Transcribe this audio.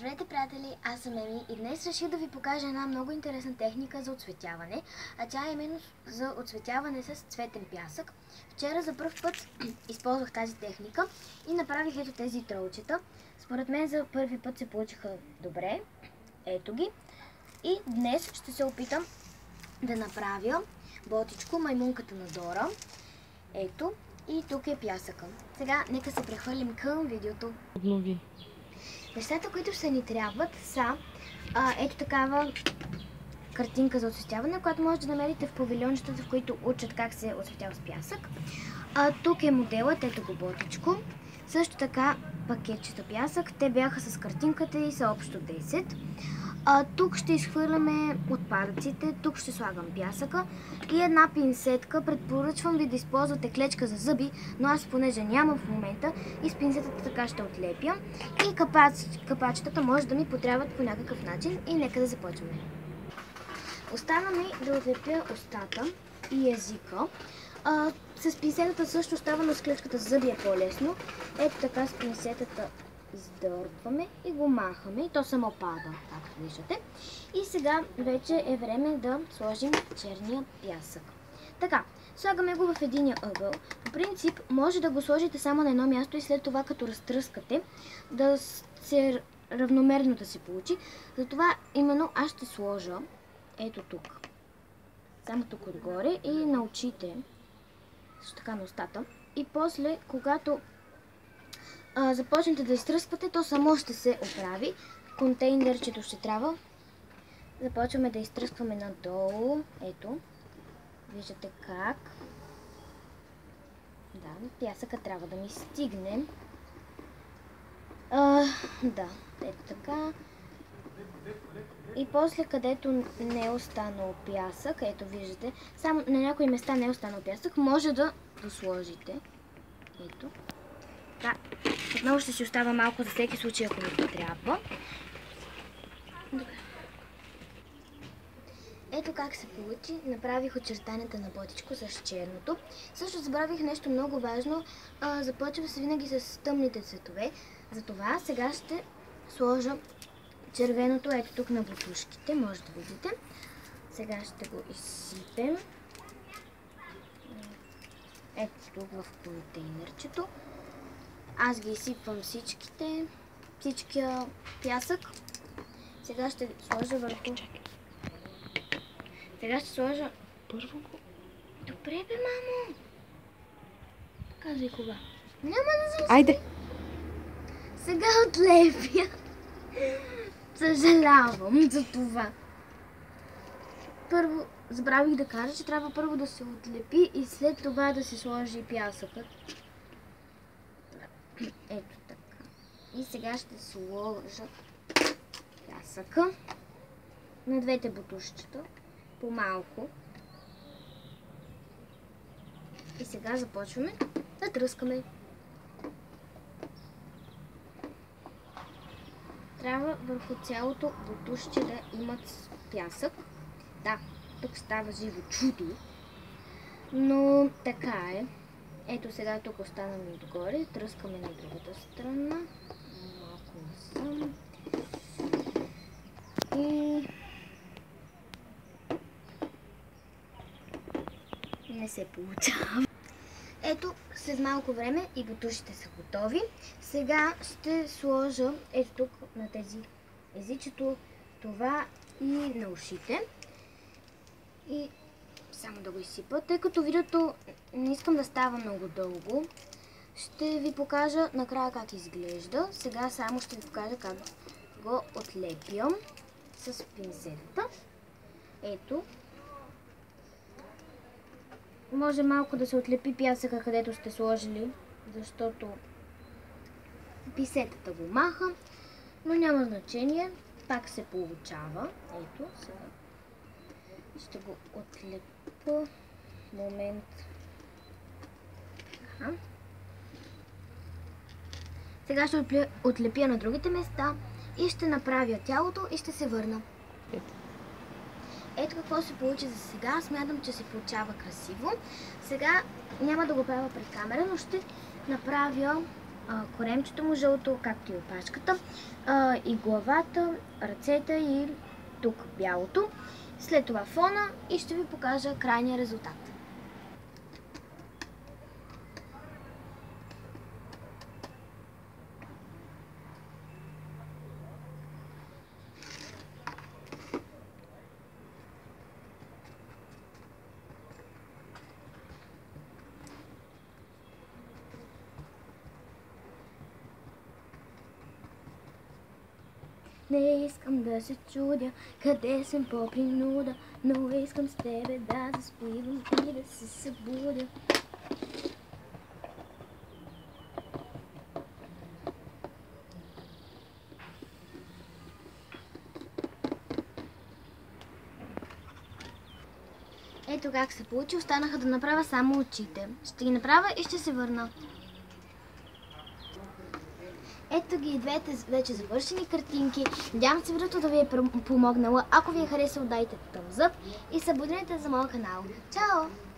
Здравейте, приятели! Аз съм Еми и днес реших да ви покажа една много интересна техника за оцветяване, а тя е именно за оцветяване с цветен пясък. Вчера за първ път използвах тази техника и направих ето тези тролчета. Според мен за първи път се получиха добре. Ето ги. И днес ще се опитам да направя ботичко, маймунката на Дора. Ето. И тук е пясъка. Сега нека се прехвърлим към видеото. Обнови. Нещата, които ще ни трябват са ето такава картинка за оцветяване, която може да намерите в павилиончетата, в които учат как се оцветява с пясък. Тук е моделът, ето го ботичко. Също така пакетчета пясък. Те бяха с картинката и са общо 10. Тук ще изхвърляме отпадъците, тук ще слагам пясъка и една пинсетка. Препоръчвам ви да използвате клечка за зъби, но аз понеже нямам в момента и с пинсетата така ще отлепя. И капачетата може да ми потрябват по някакъв начин и нека да започваме. Остана ми да отлепя устата и езика. С пинсетата също става, но с клечката за зъби е по-лесно. Ето така с пинсетата издърпваме и го махаме и то само пада, както виждате. И сега вече е време да сложим черния пясък. Така, слагаме го в единия ъгъл. По принцип може да го сложите само на едно място и след това като разтръскате да се равномерно да се получи. Затова именно аз ще сложа ето тук. Само тук отгоре и на очите, също така на устата. И после, когато започнете да изтръсквате, то само ще се оправи. Контейнерчето ще трябва. Започваме да изтръскваме надолу. Ето. Виждате как. Да, пясъка трябва да ми стигне. Да, ето така. И после, където не е останал пясък, ето виждате, само на някои места не е останал пясък, може да сложите. Ето. Да, отново ще си остава малко за всеки случай, ако ми трябва. Добре. Ето как се получи. Направих очертанията на ботичко с черното. Също забравих нещо много важно. Започва се винаги с тъмните цветове. Затова сега ще сложа червеното ето тук на бутушките. Може да видите. Сега ще го изсипем. Ето тук в контейнерчето. Аз ги изсипвам всичкия пясък. Сега ще сложа върху... Сега ще сложа... Първо го... Добре бе, мамо! Казвай кога. Няма да се... Айде! Сега отлепя. Съжалявам за това. Първо, забравих да кажа, че трябва първо да се отлепи и след това да се сложи пясъкът. Ето така. И сега ще сложа пясъка на двете бутушчета. По-малко. И сега започваме да тръскаме. Трябва върху цялото бутушче да имат пясък. Да, тук става живо чудо. Но така е. Ето сега тук останаме отгоре, тръскаме на другата страна. Малко насам. И... не се получава. Ето, след малко време и бутушите са готови. Сега ще сложа ето тук на тези езичето, това и на ушите. И само да го изсипа. Тъй като видеото не искам да става много дълго, ще ви покажа накрая как изглежда. Сега само ще ви покажа как го отлепям с пинцетата. Ето. Може малко да се отлепи пясъка, където сте сложили, защото пинцетата го маха, но няма значение. Пак се получава. Ето, сега ще го отлепя. Момент. Сега ще отлепя на другите места и ще направя тялото и ще се върна. Ето какво се получи за сега. Смятам, че се получава красиво. Сега няма да го правя пред камера, но ще направя коремчето му жълто, както и опашката, и главата, ръцете и тук бялото. След това фона и ще ви покажа крайния резултат. Не искам да се чудя, къде съм по принуда, но искам с тебе да заспивам и да се събудя. Ето как се получи, останаха да направя само очите. Ще ги направя и ще се върна. Ето ги и двете вече завършени картинки. Надявам се видеото да ви е помогнало. Ако ви е харесало, дайте thumbs up и се абонирайте за моя канал. Чао!